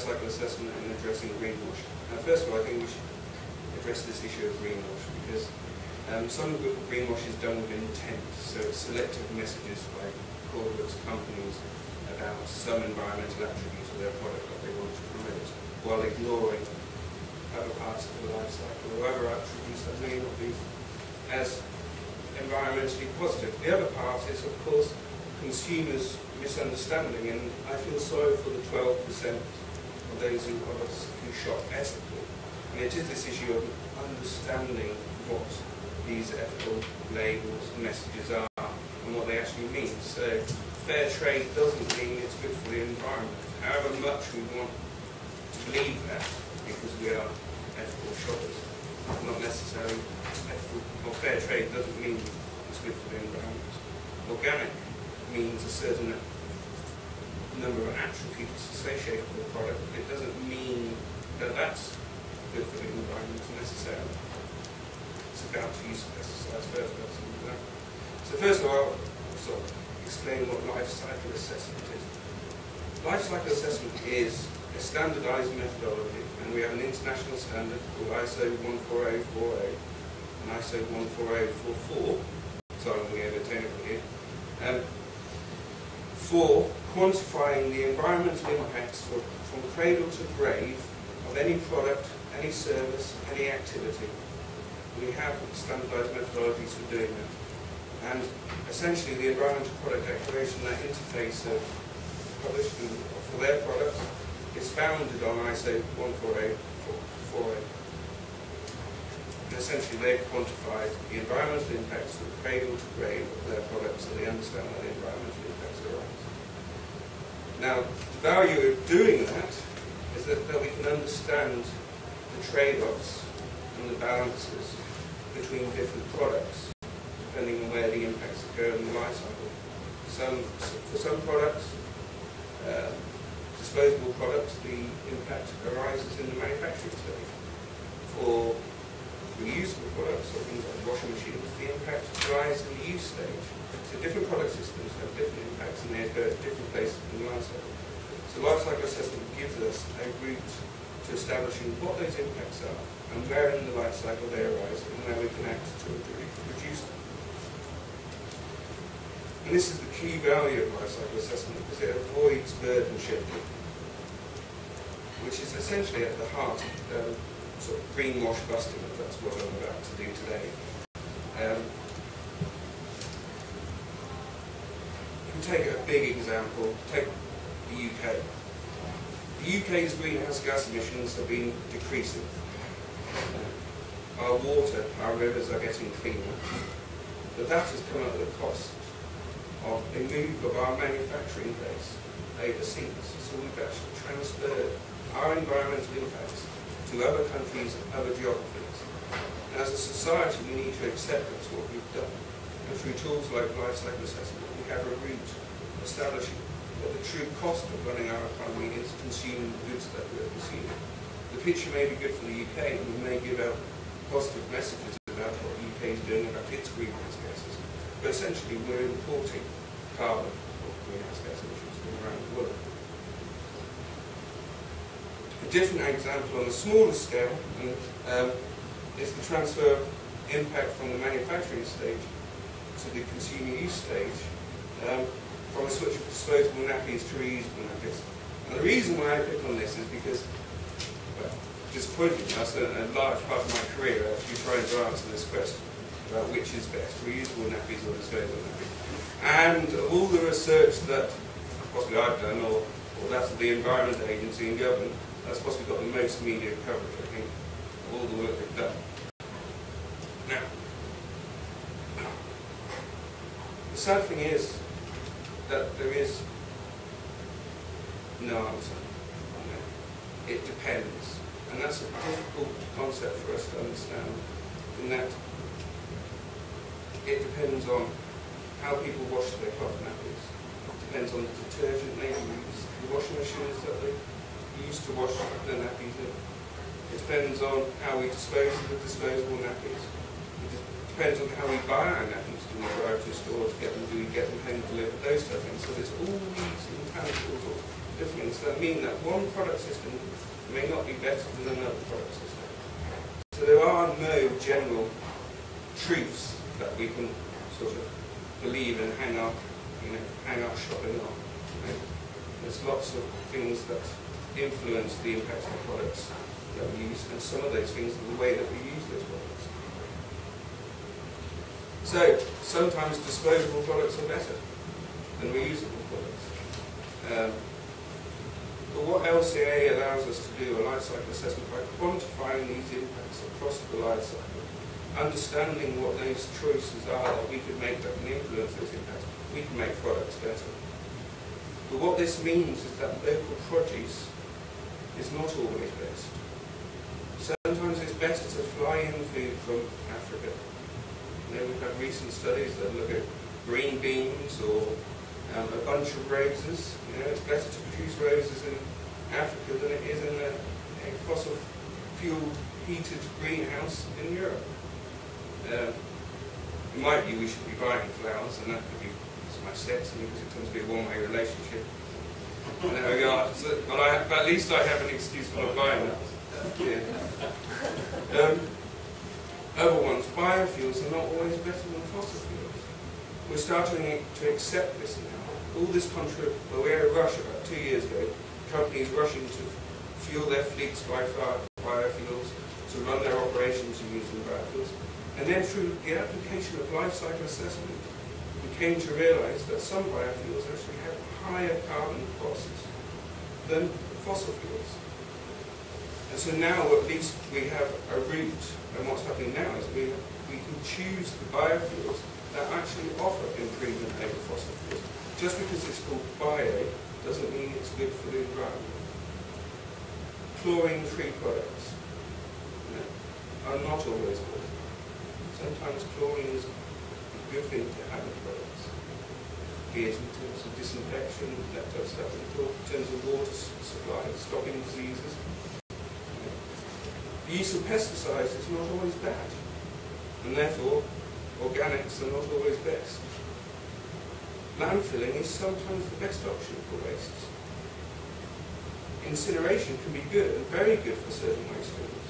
life cycle assessment and addressing greenwash. Now, first of all, I think we should address this issue of greenwash, because some greenwash is done with intent, so it's selective messages by corporate companies about some environmental attributes of their product that they want to promote, while ignoring other parts of the life cycle or other attributes that may not be as environmentally positive. The other part is, of course, consumers' misunderstanding, and I feel sorry for the 12% of those who shop ethically. And it is this issue of understanding what these ethical labels, messages are, and what they actually mean. So, fair trade doesn't mean it's good for the environment, however much we want to believe that, because we are ethical shoppers. Not necessarily ethical, or fair trade doesn't mean it's good for the environment. Organic means a certain number of attributes associated with the product. It doesn't mean that that's good for the environment necessarily. It's about to use pesticides first. So first of all, I'll sort of explain what life cycle assessment is. Life cycle assessment is a standardized methodology, and we have an international standard called ISO 14040 and ISO 14044. Sorry, I'm going to get technical here. For quantifying the environmental impacts from cradle to grave of any product, any service, any activity. We have standardized methodologies for doing that. And essentially the environmental product declaration, that interface of published for their products, is founded on ISO 14040. And essentially they've quantified the environmental impacts from cradle to grave of their products, so they understand how the environmental impacts arise. Now, the value of doing that is that we can understand the trade-offs and the balances between different products, depending on where the impacts occur in the life cycle. For some products, disposable products, the impact arises in the manufacturing stage. For reusable products, or things like washing machines, the impact arises in the use stage. So different product systems have different impacts, and they occur at different places in the life cycle. So life cycle assessment gives us a route to establishing what those impacts are, and where in the life cycle they arise, and where we can act to reduce them. And this is the key value of life cycle assessment, because it avoids burden shifting, which is essentially at the heart of sort of greenwash busting, if that's what I'm about to do today. If we take a big example, take the UK. The UK's greenhouse gas emissions have been decreasing. Our water, our rivers are getting cleaner, but that has come at the cost of a move of our manufacturing base overseas. So we've actually transferred our environmental impacts to other countries and other geographies. And as a society, we need to accept that's what we've done. And through tools like life cycle assessment, we have a route establishing what the true cost of running our economy is consuming the goods that we're consuming. The picture may be good for the UK, and we may give out positive messages about what the UK is doing about its greenhouse gases. But essentially, we're importing carbon or greenhouse gas emissions from around the world. A different example on a smaller scale is the transfer of impact from the manufacturing stage to the consumer use stage, from a switch of disposable nappies to reusable nappies. And the reason why I pick on this is because, well, disappointingly, I spent a large part of my career actually trying to answer this question about which is best, reusable nappies or disposable nappies. And all the research that possibly I've done, or that's the Environment Agency in government, that's possibly got the most media coverage, I think, of all the work they've done. Now, the sad thing is that there is no answer on that. It depends. And that's a difficult concept for us to understand, in that it depends on how people wash their cloth nappies. It depends on the detergent they use, the washing machines that they use to wash their nappies in. It depends on how we dispose of the disposable nappies. It depends on how we buy our nappies. Do we drive to a store to get them? Do we get them home delivered? Those type of things. So there's all these intangibles or things that mean that one product system may not be better than another product system. So there are no general truths that we can sort of believe and hang our shopping on. There's lots of things that influence the impact of the products that we use, and some of those things are the way that we use those products. So sometimes disposable products are better than reusable products. But what LCA allows us to do, a life cycle assessment, by quantifying these impacts across the life cycle, understanding what those choices are that we can make that can influence those impacts, we can make products better. But what this means is that local produce is not always best. Sometimes it's better to fly in food from Africa. We've had recent studies that look at green beans or a bunch of roses. It's better to produce roses in Africa than it is in a fossil fuel heated greenhouse in Europe. It might be we should be buying flowers, and that could be my sex, because it tends to be a one-way relationship. And there we are. So, but at least I have an excuse for not buying that. Yeah. Other ones, biofuels are not always better than fossil fuels. We're starting to accept this now. All this well, we had a rush about 2 years ago, companies rushing to fuel their fleets by biofuels, to run their operations using biofuels. And then through the application of life cycle assessment, we came to realise that some biofuels actually have higher carbon costs than fossil fuels. And so now at least we have a route, and what's happening now is we can choose the biofuels that actually offer improvement over fossil fuels. Just because it's called bio doesn't mean it's good for the environment. Chlorine-free products are not always good. Sometimes chlorine is a good thing to have in products, be it in terms of disinfection, that type of stuff, in terms of water supply, stopping diseases. The use of pesticides is not always bad, and therefore organics are not always best. Landfilling is sometimes the best option for wastes. Incineration can be good, and very good for certain waste streams.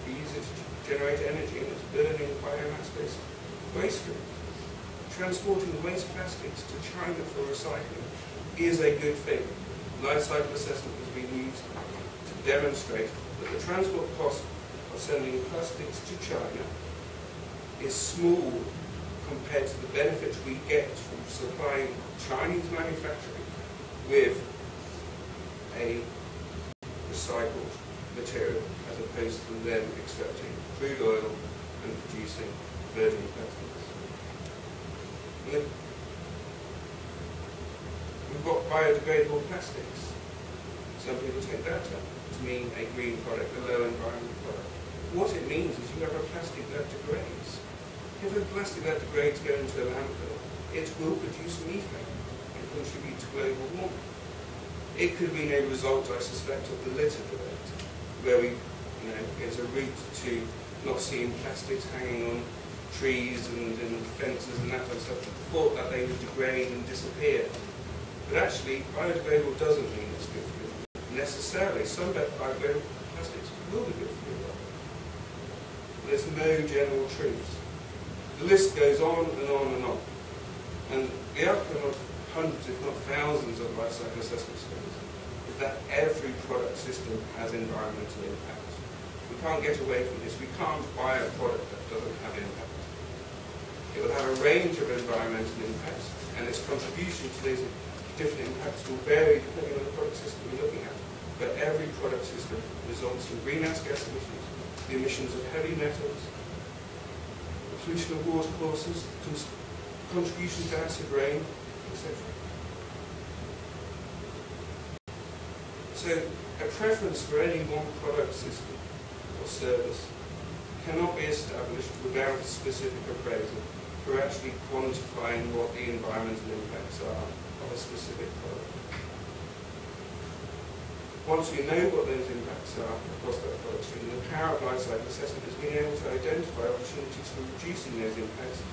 We use it to generate energy, and it's burning biomass-based waste streams. Transporting waste plastics to China for recycling is a good thing. Life cycle assessment has been used to demonstrate that the transport cost of sending plastics to China is small compared to the benefit we get from supplying Chinese manufacturing with a recycled material, as opposed to them extracting crude oil and producing virgin plastics. We've got biodegradable plastics. Some people take that to mean a green product, a low environment product. What it means is you have a plastic that degrades. If a plastic that degrades goes into a landfill, it will produce methane and contribute to global warming. It could be a result, I suspect, of the litter debate, where there's a route to not seeing plastics hanging on trees and fences and that type of stuff, thought that they would degrade and disappear. But actually, biodegradable doesn't mean it's good for you. Necessarily, some biodegradable plastics will be good for you. There's no general truth. The list goes on and on and on. And the outcome of hundreds, if not thousands, of life cycle assessment studies is that every product system has environmental impact. We can't get away from this. We can't buy a product that doesn't have impact. It will have a range of environmental impacts, and its contribution to these different impacts will vary depending on the product system we're looking at. But every product system results in greenhouse gas emissions, the emissions of heavy metals, the pollution of water courses, contribution to acid rain, etc. So a preference for any one product system or service cannot be established without specific appraisal for actually quantifying what the environmental impacts are of a specific product. Once we know what those impacts are across that product stream, the power of life cycle assessment is being able to identify opportunities for reducing those impacts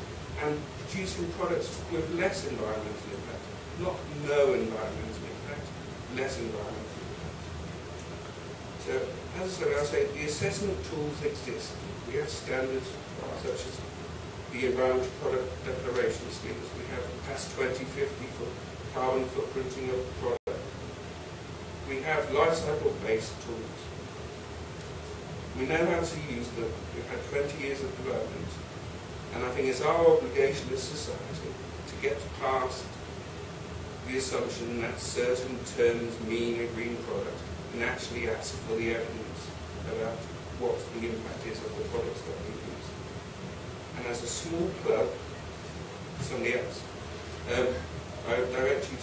and producing products with less environmental impact, not no environmental impact, less environmental impact. So, as I say, the assessment tools exist. We have standards such as the Environmental Product Declaration schemes. We have past 2050 for carbon footprinting of the product. We have life cycle based tools. We know how to use them. We've had 20 years of development. And I think it's our obligation as society to get past the assumption that certain terms mean a green product and actually ask for the evidence about what the impact is of the products that we use. And as a small plug, somebody else, I would direct you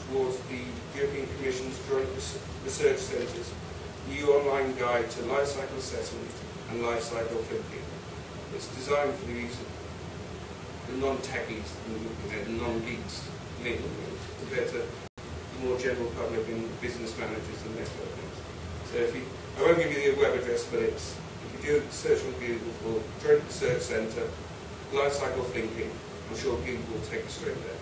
towards the European Commission's Joint Research Centre's new online guide to life cycle assessment and life cycle thinking. It's designed for the use of the non-techies, the non-geeks, compared to the more general public and business managers and that sort of things. So I won't give you the web address, but if you do search on Google for Joint Research Centre, life cycle thinking, I'm sure Google will take you straight there.